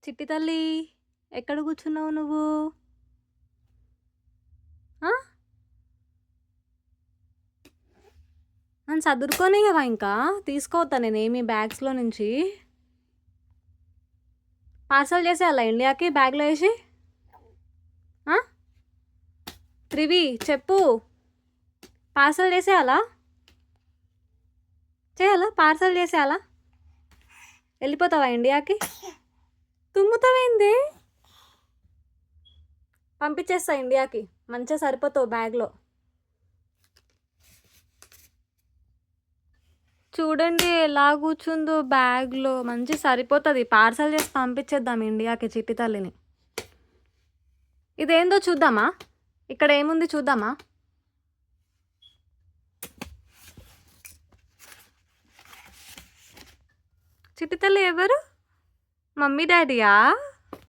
చిట్టి తల్లి, ఎక్కడ కూర్చున్నావు నువ్వు? ఆ? నన్ను చదువుకోనియవా ఇంకా? తీసుకోవద్దా నేనేమి బ్యాగ్స్లో నుంచి? పార్సల్ చేసేయాలా ఇండియాకి బ్యాగ్లో వేసి? ఆ? త్రివి చెప్పు, పార్సల్ చేసేయాలా? చేయాలా? పార్సల్ చేసేయాలా? వెళ్ళిపోతావా ఇండియాకి? తుమ్ముతావేంది? పంపించేస్తా ఇండియాకి, మంచిగా సరిపోతావు బ్యాగ్లో. చూడండి ఎలా కూర్చుందో బ్యాగ్లో, మంచి సరిపోతుంది. పార్సల్ చేసి పంపించేద్దాం ఇండియాకి చిట్టి తల్లిని. ఇదేందో చూద్దామా? ఇక్కడ ఏముంది చూద్దామా? చిట్టి తల్లి ఎవరు? మమ్మీ డాడీయా?